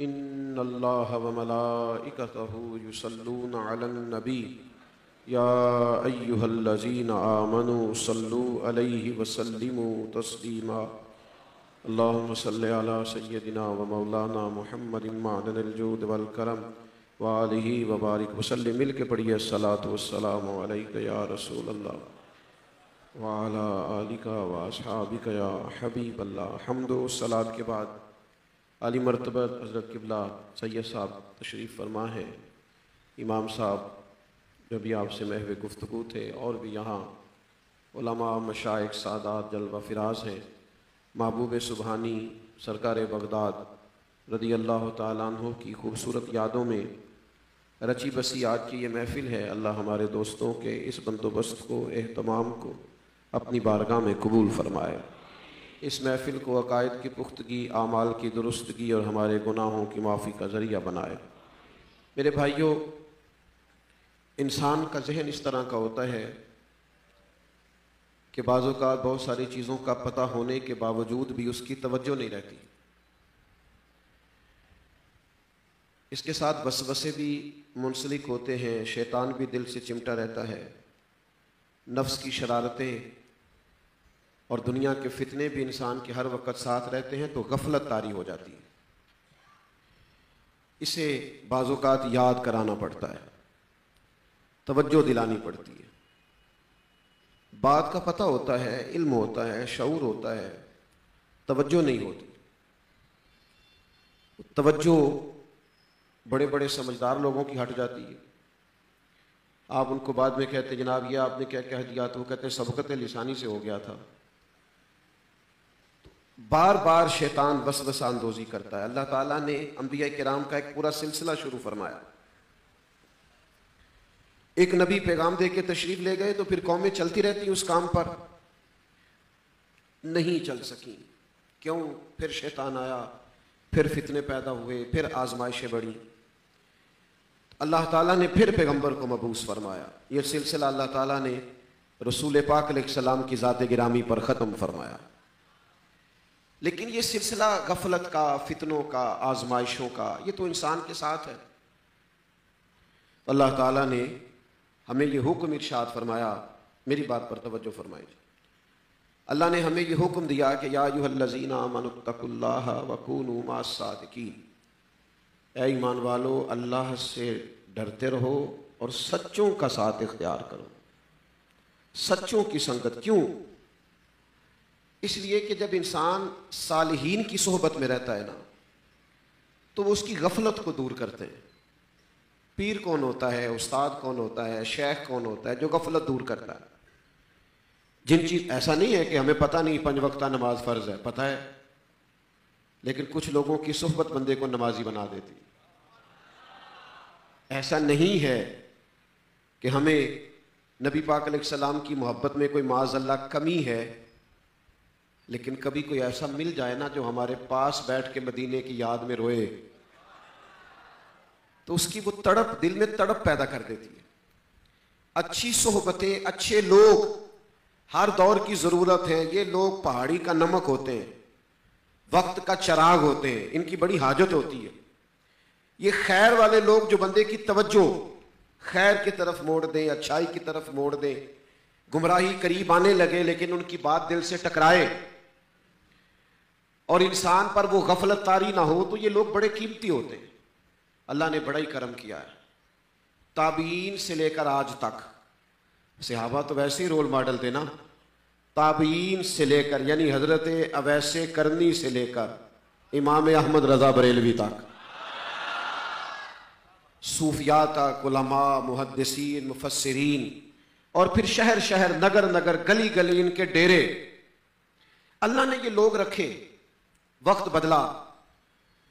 इन्नल्लाह व मलाइकतहु युसल्लूना अलन नबी या अय्युहल्लज़ीना आमनू सल्लू अलैहि वसल्लिमू तस्लीमा। अल्लाहुम्मा सल्लि अला सय्यदिना व मौलाना मुहम्मदिन मअदनिल जूद वल करम व आलिहि व बारिक वसल्लिम। मिल के पढ़िए अस्सलातु वस्सलामु अलैका या रसूलल्लाह व अला आलिका व अस्हाबिका या हबीबल्लाह। हम्द व सलात के बाद आली मर्तबत हज़रत क़िबला सैयद साहब तशरीफ़ फरमा है। इमाम साहब जो भी आपसे महव गुफ्तगू थे और भी यहाँ उलमा मशाइख सादात जलवा फिराज हैं। महबूब सुबहानी सरकार बगदाद रदी अल्लाह ताला अन्हु की खूबसूरत यादों में रची बसी आज की ये महफ़िल है। अल्लाह हमारे दोस्तों के इस बंदोबस्त को एहतमाम को अपनी बारगाह में कबूल फ़रमाए। इस महफ़िल को अकायद की पुख्तगी, आमाल की दुरुस्तगी और हमारे गुनाहों की माफ़ी का ज़रिया बनाए। मेरे भाइयों, इंसान का जहन इस तरह का होता है कि बाज़ औक़ात बहुत सारी चीज़ों का पता होने के बावजूद भी उसकी तवज्जो नहीं रहती। इसके साथ वसवसे भी मुंसलिक होते हैं, शैतान भी दिल से चिमटा रहता है, नफ्स की शरारतें और दुनिया के फितने भी इंसान के हर वक्त साथ रहते हैं, तो गफलत तारी हो जाती है। इसे बाज़ औक़ात याद कराना पड़ता है, तवज्जो दिलानी पड़ती है। बात का पता होता है, इल्म होता है, शऊर होता है, तवज्जो नहीं होती। तवज्जो बड़े बड़े समझदार लोगों की हट जाती है। आप उनको बाद में कहते जनाब ये आपने क्या कह दिया, तो वो कहते सबकत लिसानी से हो गया था। बार बार शैतान वसवसा अंदोज़ी करता है। अल्लाह ताला ने अंबिया किराम का एक पूरा सिलसिला शुरू फरमाया। एक नबी पैगाम दे के तशरीफ ले गए तो फिर कौमें चलती रहती उस काम पर, नहीं चल सकी। क्यों? फिर शैतान आया, फिर फितने पैदा हुए, फिर आजमाइशें बढ़ी। अल्लाह ताला ने फिर पैगंबर को मबूस फरमाया। यह सिलसिला अल्लाह ताला ने रसूल पाक अलैहिस्सलाम की ज़ात गिरामी पर ख़त्म फरमाया। लेकिन ये सिलसिला गफलत का, फितनों का, आजमाइशों का, ये तो इंसान के साथ है। अल्लाह ताला ने हमें ये हुक्म इरशाद फरमाया। मेरी बात पर तवज्जो फरमाइए। अल्लाह ने हमें ये हुक्म दिया कि या अय्युहल्लज़ीना आमनुत्तकुल्लाह वकूनू मास्सादिकीन। ऐ ईमान वालो, अल्लाह से डरते रहो और सच्चों का साथ इख्तियार करो। सच्चों की संगत। क्यों? इसलिए कि जब इंसान सालिहीन की सोहबत में रहता है ना, तो वो उसकी गफलत को दूर करते हैं। पीर कौन होता है, उस्ताद कौन होता है, शेख कौन होता है? जो गफलत दूर करता है। जिन चीज ऐसा नहीं है कि हमें पता नहीं 5 वक्ता नमाज फर्ज है, पता है, लेकिन कुछ लोगों की सोहबत बंदे को नमाजी बना देती। ऐसा नहीं है कि हमें नबी पाक अलैहिस्सलाम की मोहब्बत में कोई माज़अल्लाह कमी है, लेकिन कभी कोई ऐसा मिल जाए ना जो हमारे पास बैठ के मदीने की याद में रोए, तो उसकी वो तड़प दिल में तड़प पैदा कर देती है। अच्छी सोहबतें, अच्छे लोग हर दौर की जरूरत है। ये लोग पहाड़ी का नमक होते हैं, वक्त का चिराग होते हैं, इनकी बड़ी हाजत होती है। ये खैर वाले लोग जो बंदे की तवज्जो खैर की तरफ मोड़ दें, अच्छाई की तरफ मोड़ दें, गुमराही करीब आने लगे लेकिन उनकी बात दिल से टकराए और इंसान पर वो गफलत तारी ना हो, तो ये लोग बड़े कीमती होते हैं। अल्लाह ने बड़ा ही करम किया है। ताबीन से लेकर आज तक, सहाबा तो वैसे ही रोल मॉडल थे ना, ताबीन से लेकर यानी हजरत अवैसे करनी से लेकर इमाम अहमद रजा बरेलवी तक, सूफिया तक, उलमा, मुहद्दिसीन, मुफस्सिरीन, और फिर शहर शहर, नगर नगर, गली गली इनके डेरे। अल्लाह ने ये लोग रखे। वक्त बदला।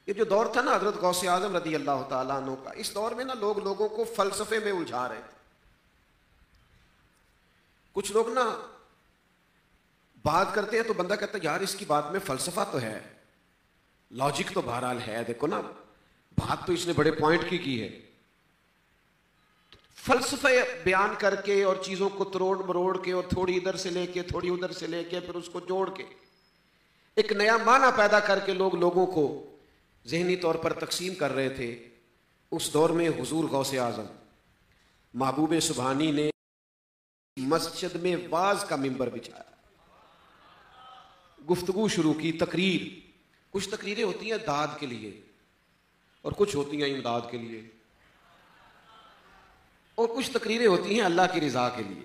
ये जो दौर था ना हजरत गौसे आजम रदी अल्लाह ताला अन्हु का, इस दौर में ना लोग लोगों को फलसफे में उलझा रहे थे। कुछ लोग ना बात करते हैं तो बंदा कहता है यार इसकी बात में फलसफा तो है, लॉजिक तो बहरहाल है, देखो ना बात तो इसने बड़े पॉइंट की है। फलसफे बयान करके और चीजों को तरोड़ मरोड़ के और थोड़ी इधर से लेके थोड़ी उधर से लेके फिर उसको जोड़ के एक नया माना पैदा करके लोग लोगों को जहनी तौर पर तकसीम कर रहे थे, उस दौर में हुजूर गौसे आज़म महबूब सुबहानी ने मस्जिद में वाज का मिंबर बिछाया, गुफ्तगू शुरू की, तकरीर। कुछ तकरीरें होती हैं दाद के लिए और कुछ होती हैं इमदाद के लिए, और कुछ तकरीरें होती हैं अल्लाह की रिजा के लिए।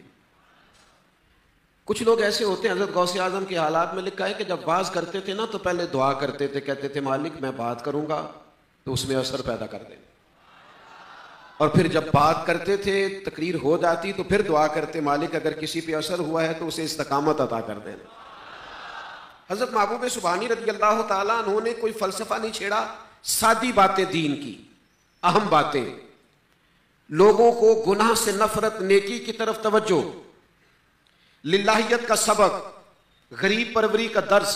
कुछ लोग ऐसे होते हैं, हज़रत गौसे आज़म के हालात में लिखा है कि जब वाज करते थे ना तो पहले दुआ करते थे, कहते थे मालिक मैं बात करूंगा तो उसमें असर पैदा कर दे, और फिर जब बात करते थे तकरीर हो जाती तो फिर दुआ करते मालिक अगर किसी पे असर हुआ है तो उसे इस्तकामत अता कर देना। हज़रत महबूब सुबहानी रज़ी अल्लाह ताला अन्हु ने कोई फलसफा नहीं छेड़ा, सादी बातें दीन की, अहम बातें, लोगों को गुनाह से नफरत, नेकी की तरफ तवज्जो, लिल्लाहियत का सबक, गरीब परवरी का दर्स,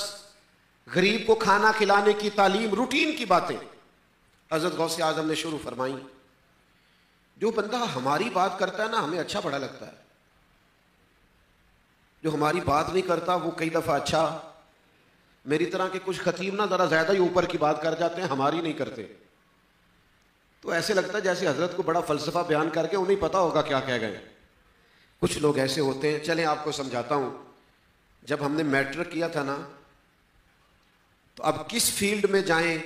गरीब को खाना खिलाने की तालीम, रूटीन की बातें हज़रत गौसे आज़म ने शुरू फरमाई। जो बंदा हमारी बात करता है ना हमें अच्छा बड़ा लगता है, जो हमारी बात नहीं करता वो कई दफ़ा अच्छा, मेरी तरह के कुछ खतीब ना ज़रा ज़्यादा ही ऊपर की बात कर जाते हैं, हमारी नहीं करते, तो ऐसे लगता है जैसे हज़रत को बड़ा फ़लसफ़ा बयान करके उन्हें पता होगा क्या कह गए। कुछ लोग ऐसे होते हैं, चलें आपको समझाता हूँ। जब हमने मैट्रिक किया था ना तो अब किस फील्ड में जाएं,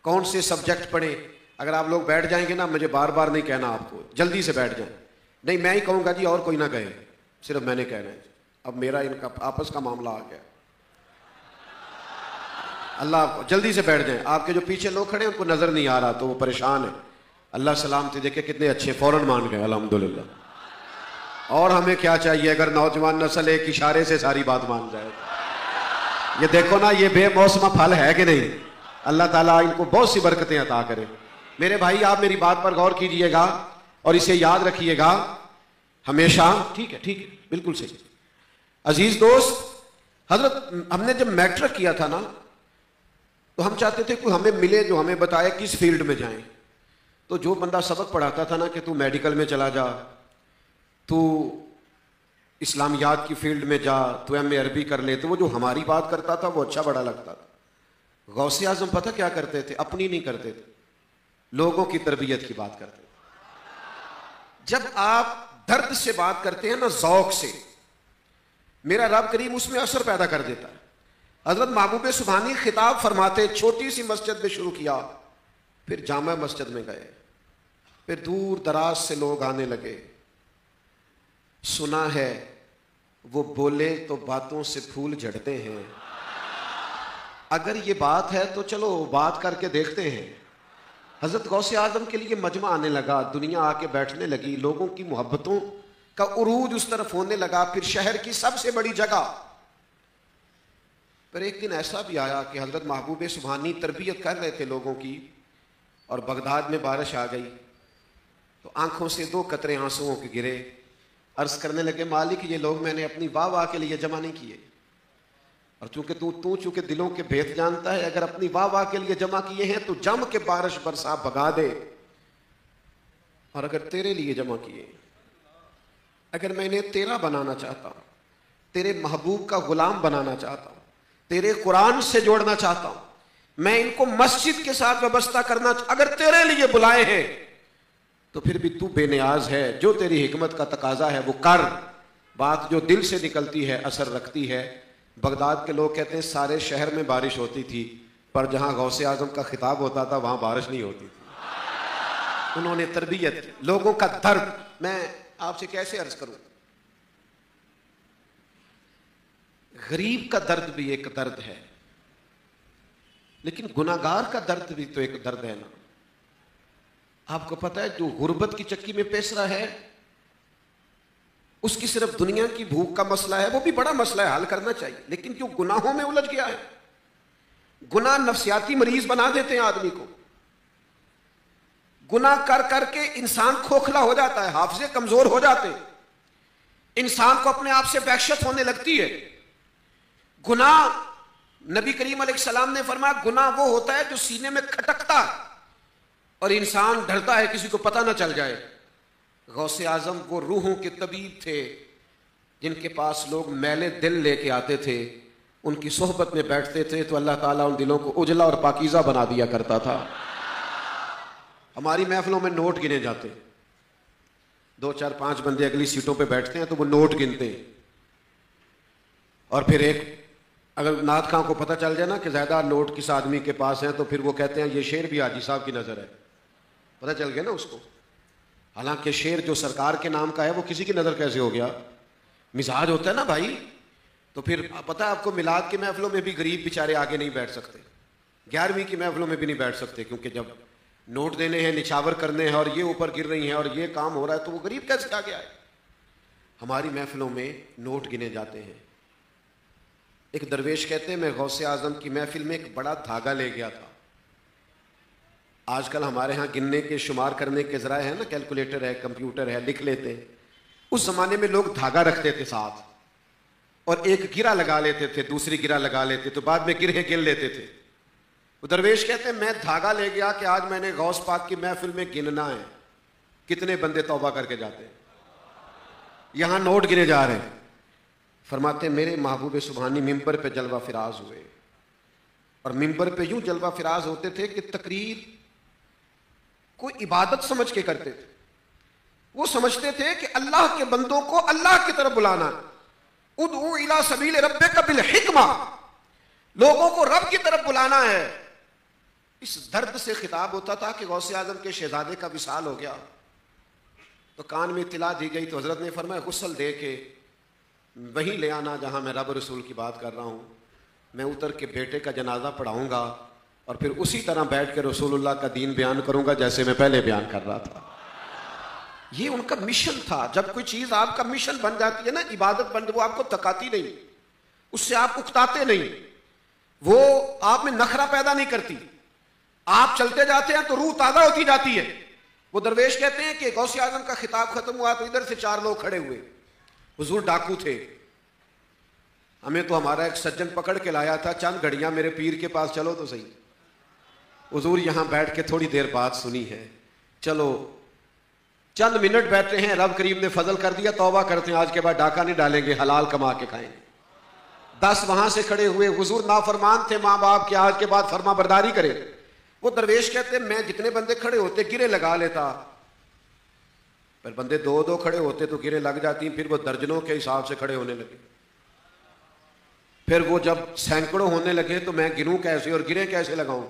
कौन से सब्जेक्ट पढ़ें, अगर आप लोग बैठ जाएंगे ना, मुझे बार बार नहीं कहना आपको, जल्दी से बैठ जाएं, नहीं मैं ही कहूँगा जी और कोई ना कहे, सिर्फ मैंने कहना है। अब मेरा इनका आपस का मामला आ गया, अल्लाह आपको, जल्दी से बैठ जाएं। आपके जो पीछे लोग खड़े हैं उनको नजर नहीं आ रहा तो वो परेशान है, अल्लाह सलामती देखे कितने अच्छे, फौरन मान गए अल्हम्दुलिल्लाह। और हमें क्या चाहिए, अगर नौजवान नस्ल एक इशारे से सारी बात मान जाए। ये देखो ना, ये बेमौसमा फल है कि नहीं, अल्लाह ताला इनको बहुत सी बरकतें अता करे। मेरे भाई आप मेरी बात पर गौर कीजिएगा और इसे याद रखिएगा हमेशा, ठीक है, ठीक है, बिल्कुल सही। अजीज दोस्त, हजरत हमने जब मैट्रिक किया था ना तो हम चाहते थे कोई हमें मिले जो हमें बताए किस फील्ड में जाएं। तो जो बंदा सबक पढ़ाता था ना कि तू मेडिकल में चला जा, तू इस्लामियात की फील्ड में जा, तू एम.ए. अरबी कर ले, तो वो जो हमारी बात करता था वो अच्छा बड़ा लगता था। गौसे आज़म पता क्या करते थे, अपनी नहीं करते थे, लोगों की तरबियत की बात करते थे। जब आप दर्द से बात करते हैं ना, ज़ौक़ से, मेरा रब करीम उसमें असर पैदा कर देता है। हज़रत महबूब सुबहानी खिताब फरमाते, छोटी सी मस्जिद में शुरू किया, फिर जामा मस्जिद में गए, फिर दूर दराज से लोग आने लगे। सुना है वो बोले तो बातों से फूल झड़ते हैं, अगर ये बात है तो चलो बात करके देखते हैं। हज़रत गौसे आज़म के लिए मजमा आने लगा, दुनिया आके बैठने लगी, लोगों की मोहब्बतों का उरूज उस तरफ होने लगा। फिर शहर की सबसे बड़ी जगह पर एक दिन ऐसा भी आया कि हज़रत महबूब सुबहानी तरबियत कर रहे थे लोगों की, और बगदाद में बारिश आ गई तो आंखों से 2 कतरे आंसुओं के गिरे। अर्ज करने लगे, मालिक ये लोग मैंने अपनी वाह वाह के लिए जमा नहीं किए, और चूंकि तू चूंकि दिलों के भेद जानता है, अगर अपनी वाह वाह के लिए जमा किए हैं तो जम के बारिश बरसा भगा दे, और अगर तेरे लिए जमा किए, अगर मैं इन्हें तेरा बनाना चाहता हूं, तेरे महबूब का गुलाम बनाना चाहता हूं, तेरे कुरान से जोड़ना चाहता हूं, मैं इनको मस्जिद के साथ व्यवस्था करना, अगर तेरे लिए बुलाए हैं तो फिर भी तू बेनियाज है, जो तेरी हिकमत का तकाजा है वो कर। बात जो दिल से निकलती है असर रखती है। बगदाद के लोग कहते हैं सारे शहर में बारिश होती थी, पर जहां गौसे आजम का खिताब होता था वहां बारिश नहीं होती थी। उन्होंने तरबियत, लोगों का दर्द, मैं आपसे कैसे अर्ज करूं, गरीब का दर्द भी एक दर्द है, लेकिन गुनाहगार का दर्द भी तो एक दर्द है ना। आपको पता है जो गुर्बत की चक्की में पेश रहा है, उसकी सिर्फ दुनिया की भूख का मसला है, वो भी बड़ा मसला है, हल करना चाहिए, लेकिन जो गुनाहों में उलझ गया है, गुनाह नफ्सियाती मरीज बना देते हैं आदमी को। गुनाह कर करके इंसान खोखला हो जाता है, हाफिजे कमजोर हो जाते हैं, इंसान को अपने आप से वहशत होने लगती है। गुनाह, नबी करीम अलैहिस्सलाम ने फरमाया, गुनाह वो होता है जो सीने में खटकता है और इंसान डरता है किसी को पता ना चल जाए। गौसे आजम वो रूहों के तबीब थे जिनके पास लोग मैले दिल लेके आते थे, उनकी सोहबत में बैठते थे तो अल्लाह ताला उन दिलों को उजला और पाकीज़ा बना दिया करता था। हमारी महफिलों में नोट गिने जाते, 2 4 5 बंदे अगली सीटों पे बैठते हैं तो वो नोट गिनते हैं, और फिर एक अगर नात खां को पता चल जाए ना कि ज़्यादा नोट किस आदमी के पास हैं तो फिर वो कहते हैं ये शेर भी हाजी साहब की नज़र है। पता चल गया ना उसको, हालांकि शेर जो सरकार के नाम का है वो किसी की नज़र कैसे हो गया। मिजाज होता है ना भाई। तो फिर पता है आपको, मिलाद की महफिलों में भी गरीब बेचारे आगे नहीं बैठ सकते, 11वीं की महफिलों में भी नहीं बैठ सकते, क्योंकि जब नोट देने हैं, निछावर करने हैं और ये ऊपर गिर रही हैं और ये काम हो रहा है तो वो गरीब कैसे आगे आए। हमारी महफिलों में नोट गिने जाते हैं। एक दरवेश कहते हैं, मैं गौसे आजम की महफिल में एक बड़ा धागा ले गया था। आजकल हमारे यहाँ गिनने के शुमार करने के जराए हैं ना, कैलकुलेटर है, कंप्यूटर है, लिख लेते हैं। उस जमाने में लोग धागा रखते थे साथ और एक गिरा लगा लेते थे, दूसरी गिरा लगा लेते तो बाद में गिरहें गिन लेते थे। वो दरवेश कहते हैं मैं धागा ले गया कि आज मैंने गौस पाक की महफिल में गिनना है कितने बंदे तौबा करके जाते हैं। यहां नोट गिने जा रहे हैं। फरमाते मेरे महबूब सुबहानी मिंबर पे जलवा फिराज हुए, और मिंबर पे यूं जलवा फिराज होते थे कि तकरीर कोई इबादत समझ के करते थे। वो समझते थे कि अल्लाह के बंदों को अल्लाह की तरफ बुलाना, उदउ इला सबील रब्बिका बिल हिकमा, लोगों को रब की तरफ बुलाना है। इस दर्द से खिताब होता था कि गौसे आजम के शहजादे का विसाल हो गया। तो कान में इत्तला दी गई तो हजरत ने फरमाया गुस्ल दे के वहीं ले आना जहां मैं रब रसूल की बात कर रहा हूं। मैं उतर के बेटे का जनाजा पढ़ाऊंगा और फिर उसी तरह बैठ के रसूलुल्लाह का दीन बयान करूंगा जैसे मैं पहले बयान कर रहा था। ये उनका मिशन था। जब कोई चीज आपका मिशन बन जाती है ना, इबादत बन, वो आपको तकाती नहीं, उससे आप उकताते नहीं, वो आप में नखरा पैदा नहीं करती। आप चलते जाते हैं तो रूह ताजा होती जाती है। वो दरवेश कहते हैं कि गौसे आजम का खिताब खत्म हुआ तो इधर से 4 लोग खड़े हुए। हुजूर डाकू थे, हमें तो हमारा एक सज्जन पकड़ के लाया था, चंद घड़ियां मेरे पीर के पास चलो तो सही। हुजूर यहां बैठ के थोड़ी देर बात सुनी है, चलो चंद मिनट बैठे हैं, रब करीम ने फजल कर दिया, तौबा करते हैं, आज के बाद डाका नहीं डालेंगे, हलाल कमा के खाएंगे। 10 वहां से खड़े हुए। हुजूर नाफरमान थे माँ बाप के, आज के बाद फर्मा बरदारी करे। वो दरवेश कहते मैं जितने बंदे खड़े होते गिरे लगा लेता, पर बंदे 2-2 खड़े होते तो गिरे लग जाती, फिर वो दर्जनों के हिसाब से खड़े होने लगे। फिर वो जब सैकड़ों होने लगे तो मैं गिनूं कैसे और गिरे कैसे लगाऊं।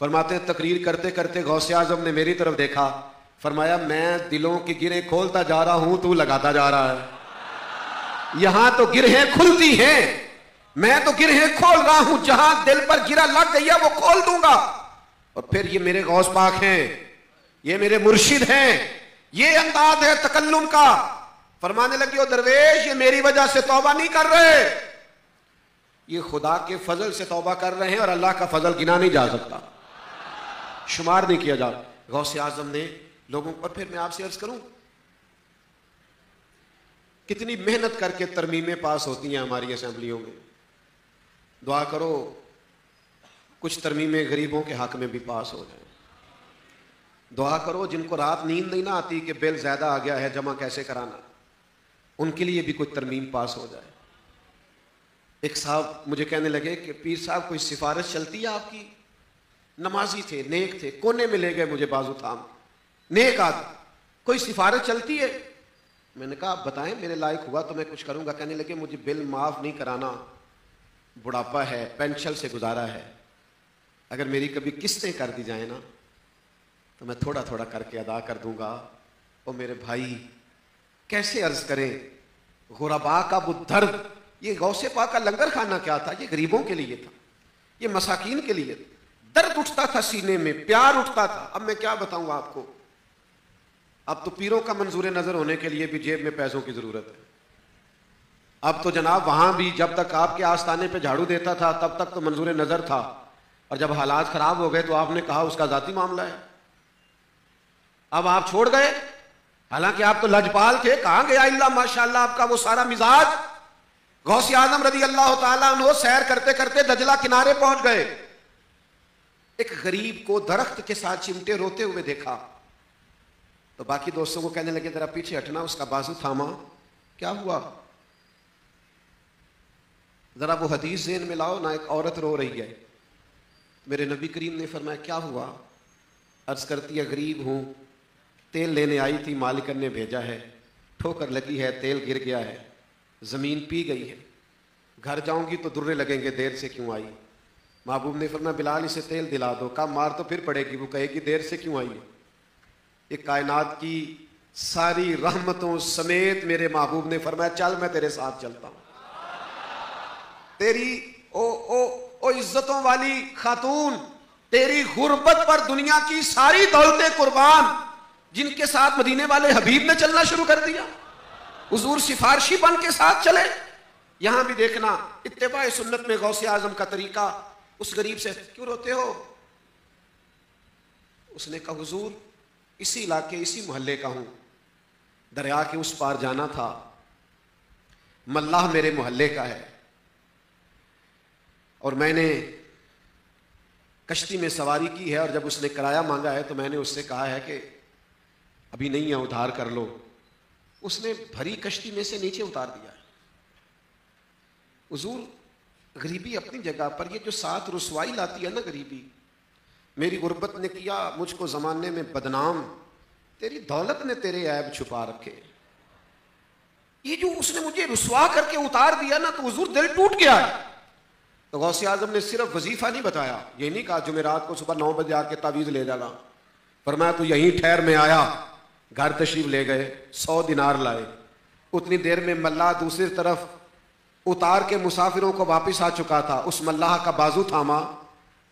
फरमाते तकरीर करते करते गौसे आजम ने मेरी तरफ देखा, फरमाया मैं दिलों की गिरें खोलता जा रहा हूं, तू लगाता जा रहा है। यहां तो गिरहें खुलती हैं, मैं तो गिरहें खोल रहा हूं। जहां दिल पर गिरा लग गई है वो खोल दूंगा। और फिर ये मेरे गौस पाक हैं, ये मेरे मुर्शिद हैं, ये अंदाज है तकल्लुम का। फरमाने लगी ओ दरवेश, ये मेरी वजह से तौबा नहीं कर रहे, ये खुदा के फजल से तौबा कर रहे हैं, और अल्लाह का फजल गिना नहीं जा सकता, शुमार नहीं किया जा। गौसे आजम ने लोगों पर, फिर मैं आपसे अर्ज करूं कितनी मेहनत करके तरमीमें पास होती हैं हमारी असेंबलियों में। दुआ करो कुछ तरमीमें गरीबों के हक में भी पास हो जाए। दुआ करो जिनको रात नींद नहीं ना आती कि बिल ज्यादा आ गया है, जमा कैसे कराना, उनके लिए भी कोई तरमीम पास हो जाए। एक साहब मुझे कहने लगे कि पीर साहब कोई सिफारिश चलती है आपकी? नमाजी थे, नेक थे, कोने में ले गए मुझे बाजू थाम, नेक आदमी, कोई सिफारिश चलती है? मैंने कहा आप बताएं, मेरे लायक हुआ तो मैं कुछ करूंगा। कहने लगे मुझे बिल माफ नहीं कराना, बुढ़ापा है, पेंशन से गुजारा है, अगर मेरी कभी किस्तें कर दी जाए ना तो मैं थोड़ा थोड़ा करके अदा कर दूंगा। और मेरे भाई कैसे अर्ज करें गुरबा का वो दर्द। ये गौसे पाक का लंगर खाना क्या था? ये गरीबों के लिए था, ये मसाकीन के लिए। दर्द उठता था सीने में, प्यार उठता था। अब मैं क्या बताऊं आपको, अब तो पीरों का मंजूर नजर होने के लिए भी जेब में पैसों की जरूरत है। अब तो जनाब वहां भी जब तक आपके आस्थाने पे झाड़ू देता था तब तक तो मंजूर नजर था, और जब हालात खराब हो गए तो आपने कहा उसका जाती मामला है। अब आप छोड़ गए, हालांकि आप तो लजपाल थे, कहां गया इल्ला माशाअल्लाह आपका वो सारा मिजाज। गौसे आजम रदी अल्लाह ताला अन्हु सैर करते करते दजला किनारे पहुंच गए। एक गरीब को दरख्त के साथ चिमटे रोते हुए देखा तो बाकी दोस्तों को कहने लगे जरा पीछे हटना, उसका बाजू थामा। क्या हुआ? ज़रा वो हदीस ज़हन में लाओ ना, एक औरत रो रही है, मेरे नबी करीम ने फरमाया क्या हुआ? अर्ज़ करती है गरीब हूँ, तेल लेने आई थी, मालिकन ने भेजा है, ठोकर लगी है, तेल गिर गया है, ज़मीन पी गई है, घर जाऊंगी तो दुर्रे लगेंगे, देर से क्यों आई? महबूब ने फरमाया बिलाल इसे तेल दिला दो। कहा मार तो फिर पड़ेगी, वो कहेगी देर से क्यों आई? ये कायनात की सारी रहमतों समेत मेरे महबूब ने फरमाया चल मैं तेरे साथ चलता हूं। तेरी ओ इज्जतों वाली खातून, तेरी गुर्बत पर दुनिया की सारी दौलतें कुर्बान, जिनके साथ मदीने वाले हबीब ने चलना शुरू कर दिया, हुजूर सिफारशी बन के साथ चले। यहां भी देखना इत्तिबा सुन्नत में गौसे आजम का तरीका। उस गरीब से क्यों रोते हो? उसने कहा हुजूर इसी इलाके इसी मोहल्ले का हूं, दरिया के उस पार जाना था, मल्लाह मेरे मोहल्ले का है और मैंने कश्ती में सवारी की है, और जब उसने किराया मांगा है तो मैंने उससे कहा है कि अभी नहीं है, उधार कर लो। उसने भरी कश्ती में से नीचे उतार दिया है। हुजूर गरीबी अपनी जगह पर, ये जो साथ रुसवाई लाती है ना गरीबी, मेरी गुर्बत ने किया मुझको ज़माने में बदनाम, तेरी दौलत ने तेरे ऐब छुपा रखे। ये जो उसने मुझे रुसवा करके उतार दिया ना, तो हुजूर दिल टूट गया है। तो गौसे आजम ने सिर्फ वजीफा नहीं बताया, ये नहीं कहा जुमेरात को सुबह 9 बजे आके तावीज़ ले जाना, फरमाया तू यहीं ठहर में आया, घर तशरीफ ले गए, 100 दिनार लाए। उतनी देर में मल्लाह दूसरी तरफ उतार के मुसाफिरों को वापस आ चुका था। उस मल्लाह का बाजू थामा,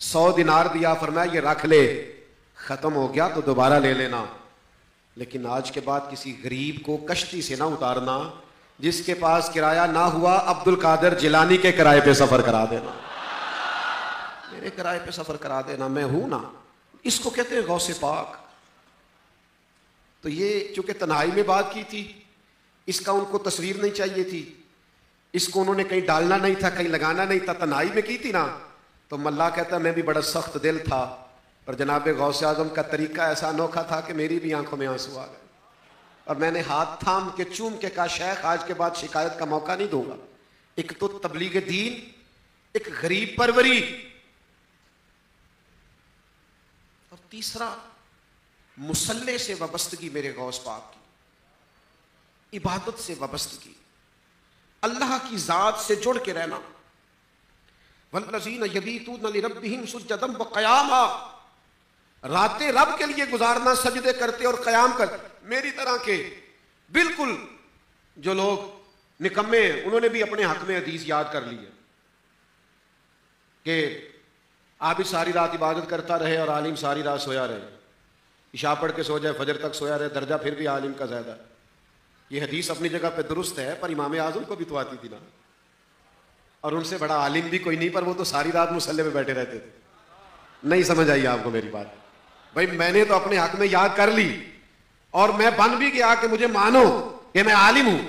100 दिनार दिया, फरमाया ये रख ले, खत्म हो गया तो दोबारा ले लेना, लेकिन आज के बाद किसी गरीब को कश्ती से ना उतारना, जिसके पास किराया ना हुआ अब्दुल कादिर जिलानी के किराए पे सफर करा देना, मेरे किराए पे सफर करा देना, मैं हूं ना। इसको कहते हैं गौसे पाक। तो ये चूंकि तन्हाई में बात की थी, इसका उनको तस्वीर नहीं चाहिए थी, इसको उन्होंने कहीं डालना नहीं था, कहीं लगाना नहीं था, तन्हाई में की थी ना। तो मल्लाह कहता मैं भी बड़ा सख्त दिल था, पर जनाब गौसे आजम का तरीका ऐसा अनोखा था कि मेरी भी आंखों में आंसू आ गए, और मैंने हाथ थाम के चूम के कहा शेख आज के बाद शिकायत का मौका नहीं दूंगा। एक तो तबलीग दीन, एक गरीब परवरी, और तीसरा मुसल्ले से वाबस्तगी, मेरे गौस पाक की इबादत से वाबस्तगी, अल्लाह की जात से जुड़ के रहना। वल्लज़ीना यबीतूना लिरब्बिहिम सुज्जदन व क़यामा, रातें रब के लिए गुजारना सजदे करते और क़याम करते। मेरी तरह के बिल्कुल जो लोग निकम्मे, उन्होंने भी अपने हक में हदीस याद कर ली है कि आप ही सारी रात इबादत करता रहे और आलिम सारी रात सोया रहे, इशा पढ़ के सो जाए, फजर तक सोया रहे, दर्जा फिर भी आलिम का ज़्यादा। ये हदीस अपनी जगह पे दुरुस्त है, पर इमाम आज़म को भी तो आती थी ना, और उनसे बड़ा आलिम भी कोई नहीं, पर वो तो सारी रात मुसल्ले पे बैठे रहते थे। नहीं समझ आई आपको मेरी बात? भाई मैंने तो अपने हक में याद कर ली, और मैं बन भी गया कि मुझे मानो कि मैं आलिम हूं,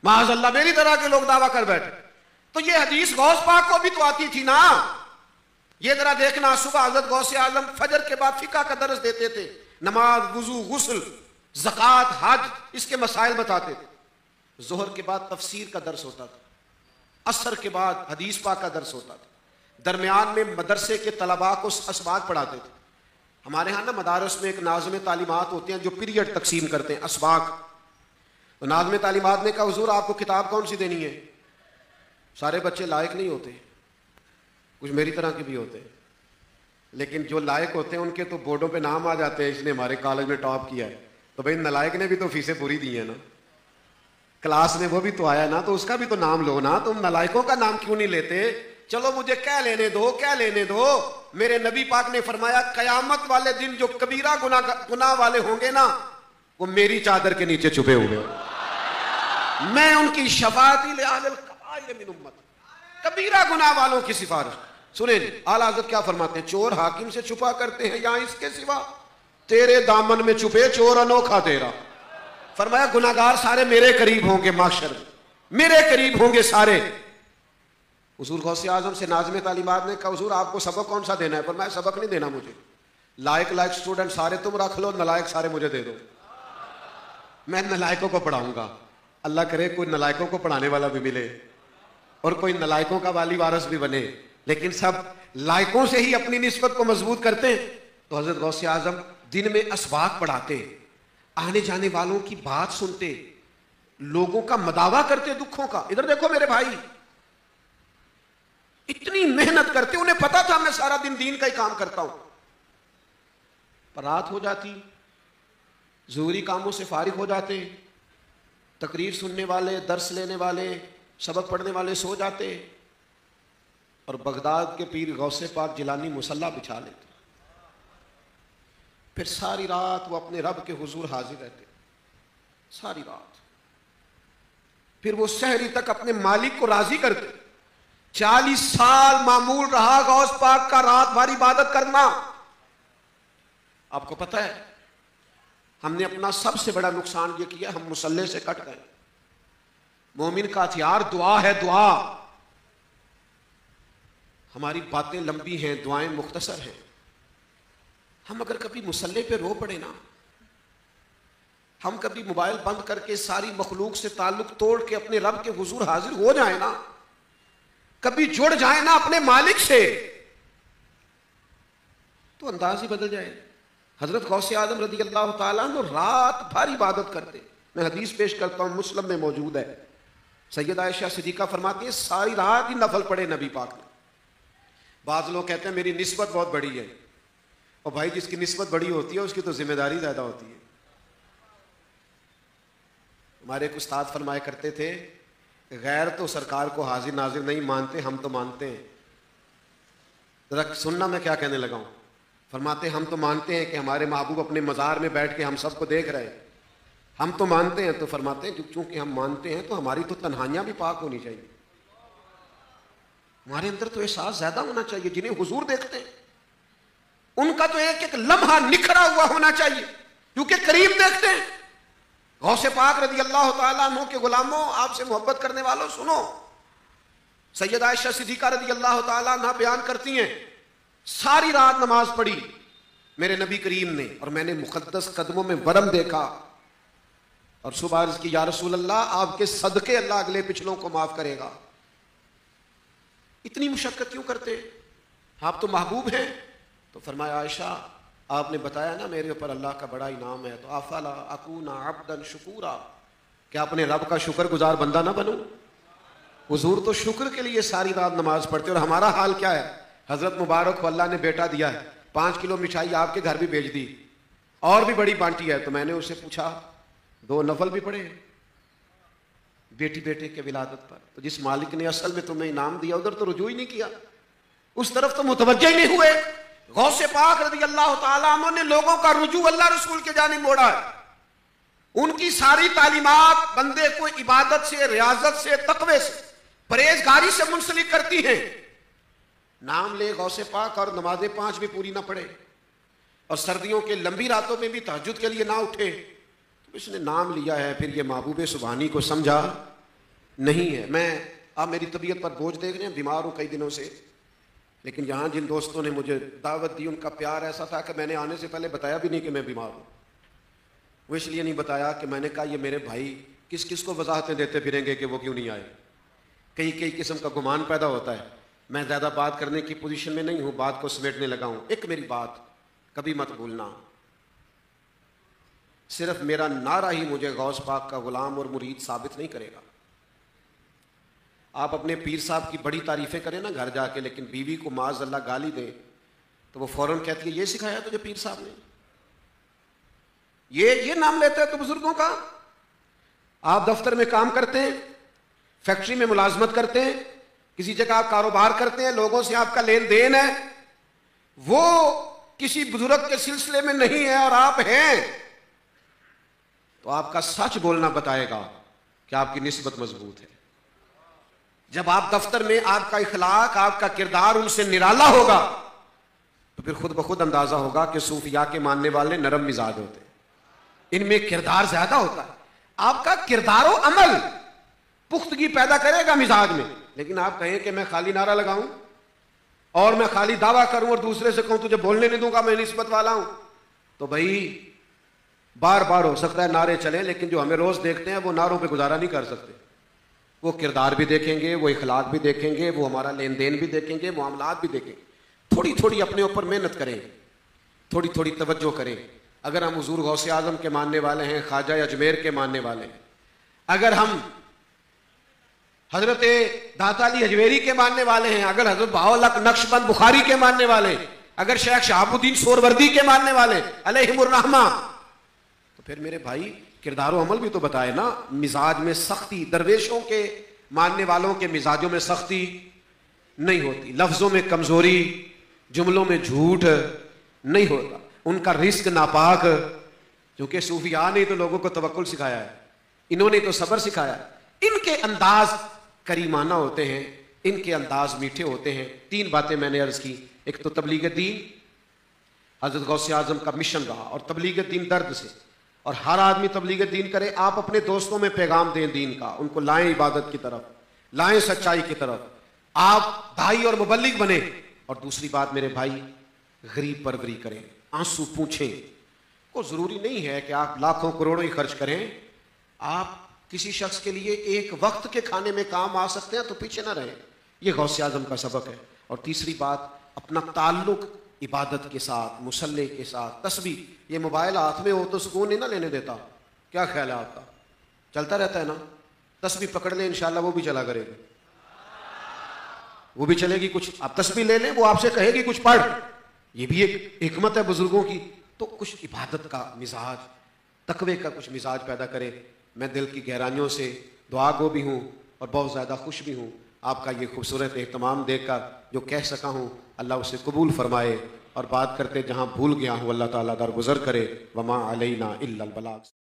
माज़अल्लाह मेरी तरह के लोग दावा कर बैठे। तो ये हदीस गौस पाक को भी तो आती थी ना। ये जरा देखना, सुबह हज़रत गौसे आज़म फजर के बाद फिका का दर्स देते थे, नमाज, वुजू, गुस्ल, ज़कात, हज, इसके मसाइल बताते थे। जोहर के बाद तफसीर का दर्स होता था, असर के बाद हदीस पाक का दर्स होता था, दरमियान में मदरसे के तलबा को असबाक पढ़ाते थे। हमारे यहाँ ना मदारस में एक नाज़िम तालीमात होते हैं जो पीरियड तकसीम करते हैं, असबाक। तो नाज़िम तालीमात ने कहा हुजूर आपको किताब कौन सी देनी है? सारे बच्चे लायक नहीं होते, कुछ मेरी तरह के भी होते हैं, लेकिन जो लायक होते हैं उनके तो बोर्डों पे नाम आ जाते हैं, इसने हमारे कॉलेज में टॉप किया है। तो भाई नलायक ने भी तो फीसें पूरी दी है ना, क्लास में वो भी तो आया ना, तो उसका भी तो नाम लो ना। तुम नलायकों का नाम क्यों नहीं लेते? चलो मुझे क्या लेने दो, क्या लेने दो। मेरे नबी पाक ने फरमाया कयामत वाले दिन जो कबीरा गुनाह वाले होंगे ना, वो मेरी चादर के नीचे छुपे हुए, मैं उनकी शफाअती ले आलिल कबाइर मिन उम्मत, कबीरा गुनाह वालों की सिफारिश। सुने आला हज़रत क्या फरमाते हैं, चोर हाकिम से छुपा करते हैं या इसके सिवा तेरे दामन में छुपे चोर अनोखा तेरा। फरमाया गुनाहगार सारे मेरे करीब होंगे, माशर में मेरे करीब होंगे सारे। हुजूर गौसे आजम से नाज़िम तालीमात ने कहा हुजूर आपको सबक कौन सा देना है? पर मैं सबक नहीं देना, मुझे लायक स्टूडेंट सारे तुम रख लो, नलायक सारे मुझे दे दो, मैं नलायकों को पढ़ाऊंगा। अल्लाह करे कोई नलायकों को पढ़ाने वाला भी मिले। और कोई नलायकों का वाली वारस भी बने, लेकिन सब लायकों से ही अपनी निस्बत को मजबूत करते हैं। तो हजरत गौसे आजम दिन में असबाक पढ़ाते, आने जाने वालों की बात सुनते, लोगों का मदावा करते दुखों का। इधर देखो मेरे भाई, इतनी मेहनत करते, उन्हें पता था मैं सारा दिन दीन का ही काम करता हूं, पर रात हो जाती, ज़रूरी कामों से फारिग हो जाते, तकरीर सुनने वाले, दर्स लेने वाले, सबक पढ़ने वाले सो जाते, और बगदाद के पीर गौसे पाक जिलानी मुसल्ला बिछा लेते। फिर सारी रात वो अपने रब के हुजूर हाजिर रहते, सारी रात। फिर वो सहरी तक अपने मालिक को राजी करते। 40 साल मामूल रहा गौस पाक का रात भर इबादत करना। आपको पता है, हमने अपना सबसे बड़ा नुकसान ये किया, हम मुसल्ले से कट गए। मोमिन का हथियार दुआ है, दुआ। हमारी बातें लंबी हैं, दुआएं मुख्तसर हैं। हम अगर कभी मुसल्ले पे रो पड़े ना, हम कभी मोबाइल बंद करके सारी मखलूक से ताल्लुक तोड़ के अपने रब के हुजूर हाजिर हो जाए ना, कभी जुड़ जाए ना अपने मालिक से, तो अंदाज ही बदल जाए। हजरत गौसे आजम रज़ी अल्लाह ताला अन्हु रात भर इबादत करते। मैं हदीस पेश करता हूं, मुस्लिम में मौजूद है। सैयदा आयशा सिद्दीका फरमाती है, सारी रात ही नफल पढ़े नबी पाक ने। बाज़ लोग कहते हैं मेरी निस्बत बहुत बड़ी है, और भाई जिसकी निस्बत बड़ी होती है उसकी तो जिम्मेदारी ज्यादा होती है। हमारे एक उस्ताद फरमाया करते थे, गैर तो सरकार को हाजिर नाजिर नहीं मानते, हम तो मानते हैं। जरा सुनना मैं क्या कहने लगा हूं। फरमाते हम तो मानते हैं कि हमारे महबूब अपने मज़ार में बैठ के हम सबको देख रहे हैं, हम तो मानते हैं। तो फरमाते हैं चूंकि हम मानते हैं तो हमारी तो तन्हाइयां भी पाक होनी चाहिए, हमारे अंदर तो एहसास ज्यादा होना चाहिए। जिन्हें हुजूर देखते हैं उनका तो एक एक लम्हा निखरा हुआ होना चाहिए, क्योंकि करीब देखते हैं। गौसे पाक रज़ी अल्लाह ताला अन्हु के गुलामों, आपसे मोहब्बत करने वालों, सुनो। सैयदा आयशा सिद्दीका रज़ी अल्लाह ताला अन्हा बयान करती हैं, सारी रात नमाज पढ़ी मेरे नबी करीम ने, और मैंने मुकद्दस कदमों में वरम देखा, और सुबह अर्ज़ की, या रसूल अल्लाह, आपके सदके अल्लाह अगले पिछलों को माफ करेगा। इतनी मुशक्कत क्यों करते, आप तो महबूब हैं। तो फरमाया, आयशा आपने बताया ना मेरे ऊपर अल्लाह का बड़ा इनाम है, तो अफला अकूना अब्दन शुकूरा, क्या अपने रब का शुक्रगुजार बंदा ना बनूं। हुजूर तो शुक्र के लिए सारी रात नमाज पढ़ते, और हमारा हाल क्या है। हजरत मुबारक को अल्लाह ने बेटा दिया है, 5 किलो मिठाई आपके घर भी भेज दी, और भी बड़ी बांटी है। तो मैंने उससे पूछा, 2 नफल भी पढ़े बेटी बेटे के विलादत पर। तो जिस मालिक ने असल में तुम्हें इनाम दिया उधर तो रुजू ही नहीं किया, उस तरफ तो मुतवज्जह ही नहीं हुए। गौसे पाक रज़ी अल्लाह ताला अन्हु ने लोगों का रुजू अल्लाह रसूल के जानिब मोड़ा है। उनकी सारी तालीमात बंदे को इबादत से, रियाजत से, तकवे से, परहेजगारी से मुंसलिक करती हैं। नाम ले गौसे पाक और नमाजें 5 भी पूरी ना पढ़े, और सर्दियों के लंबी रातों में भी तहज्जुद के लिए ना उठे, तो इसने नाम लिया है, फिर ये महबूब सुबहानी को समझा नहीं है। मैं आप मेरी तबीयत पर बोझ देख रहे हैं, बीमार हूं कई दिनों से, लेकिन यहाँ जिन दोस्तों ने मुझे दावत दी उनका प्यार ऐसा था कि मैंने आने से पहले बताया भी नहीं कि मैं बीमार हूँ। वो इसलिए नहीं बताया कि मैंने कहा ये मेरे भाई किस किस को वजाहतें देते फिरेंगे कि वो क्यों नहीं आए। कई कई किस्म का गुमान पैदा होता है। मैं ज़्यादा बात करने की पोजीशन में नहीं हूँ, बात को समेटने लगा हूँ। एक मेरी बात कभी मत भूलना, सिर्फ मेरा नारा ही मुझे गौस पाक का गुलाम और मुरीद साबित नहीं करेगा। आप अपने पीर साहब की बड़ी तारीफें करें ना घर जाके, लेकिन बीवी को माज़ अल्लाह गाली दे तो वो फौरन कहती है ये सिखाया तुझे पीर साहब ने, ये नाम लेते हैं तो बुजुर्गों का। आप दफ्तर में काम करते हैं, फैक्ट्री में मुलाजमत करते हैं, किसी जगह आप कारोबार करते हैं, लोगों से आपका लेन देन है, वो किसी बुजुर्ग के सिलसिले में नहीं है और आप हैं, तो आपका सच बोलना बताएगा कि आपकी निस्बत मजबूत है। जब आप दफ्तर में आपका इखलाक, आपका किरदार उनसे निराला होगा, तो फिर खुद ब खुद अंदाजा होगा कि सूफिया के मानने वाले नरम मिजाज होते हैं, इनमें किरदार ज्यादा होता है। आपका किरदारो अमल पुख्तगी पैदा करेगा मिजाज में। लेकिन आप कहें कि मैं खाली नारा लगाऊं और मैं खाली दावा करूं और दूसरे से कहूं तुझे बोलने नहीं दूंगा, मैं निस्बत वाला हूं, तो भाई बार बार हो सकता है नारे चले, लेकिन जो हमें रोज देखते हैं वो नारों पे गुजारा नहीं कर सकते। वो किरदार भी देखेंगे, वो इखलाक भी देखेंगे, वो हमारा लेन देन भी देखेंगे, मामलात भी देखेंगे। थोड़ी थोड़ी अपने ऊपर मेहनत करें, थोड़ी थोड़ी तवज्जो करें। अगर हम हुजूर गौसे आजम के मानने वाले हैं, ख्वाजा अजमेर के मानने वाले हैं, अगर हम हजरत दाता अली हजवेरी के मानने वाले हैं, अगर हजरत बाउल नक्शबंद बुखारी के मानने वाले, अगर शेख शहाबुद्दीन सोरवर्दी के मानने वाले अलैहिमुर रहमा, तो फिर मेरे भाई किरदार अमल भी तो बताए ना। मिजाज में सख्ती, दरवेशों के मानने वालों के मिजाजों में सख्ती नहीं होती, लफ्जों में कमजोरी, जुमलों में झूठ नहीं होता, उनका रिस्क नापाक। क्योंकि सूफिया ने तो लोगों को तवक्कुल सिखाया है, इन्होंने तो सब्र सिखाया है। इनके अंदाज करीमाना होते हैं, इनके अंदाज मीठे होते हैं। तीन बातें मैंने अर्ज की। एक तो तबलीग दीन, हजरत गौसे आजम का मिशन रहा, और तबलीग दीन दर्द से, और हर आदमी तबलीग दीन करे। आप अपने दोस्तों में पैगाम दें दीन का, उनको लाएं इबादत की तरफ, लाएं सच्चाई की तरफ, आप दाई और मुबल्लिग बने। और दूसरी बात मेरे भाई, गरीब परवरी करें, आंसू पूछें। को जरूरी नहीं है कि आप लाखों करोड़ों ही खर्च करें, आप किसी शख्स के लिए एक वक्त के खाने में काम आ सकते हैं तो पीछे ना रहें। यह गौसे आजम का सबक है। और तीसरी बात, अपना ताल्लुक इबादत के साथ, मुसल्ले के साथ। तस्बीह, ये मोबाइल हाथ में हो तो सुकून नहीं ना लेने देता। क्या ख्याल है आपका? चलता रहता है ना। तस्बीह पकड़ ले, इंशाल्लाह वो भी चला करेगी, वो भी चलेगी। कुछ आप तस्बीह ले लें, वो आपसे कहेगी कुछ पढ़। ये भी एक हिकमत है बुजुर्गों की। तो कुछ इबादत का मिजाज, तकवे का कुछ मिजाज पैदा करें। मैं दिल की गहराइयों से दुआ गो भी हूँ और बहुत ज़्यादा खुश भी हूँ आपका ये खूबसूरत एहतमाम देखकर। जो कह सका हूँ अल्लाह उसे कबूल फरमाए, और बात करते जहाँ भूल गया हूँ अल्लाह ताला दरगुजर करे। वमा अलैना इल्लल बलाग।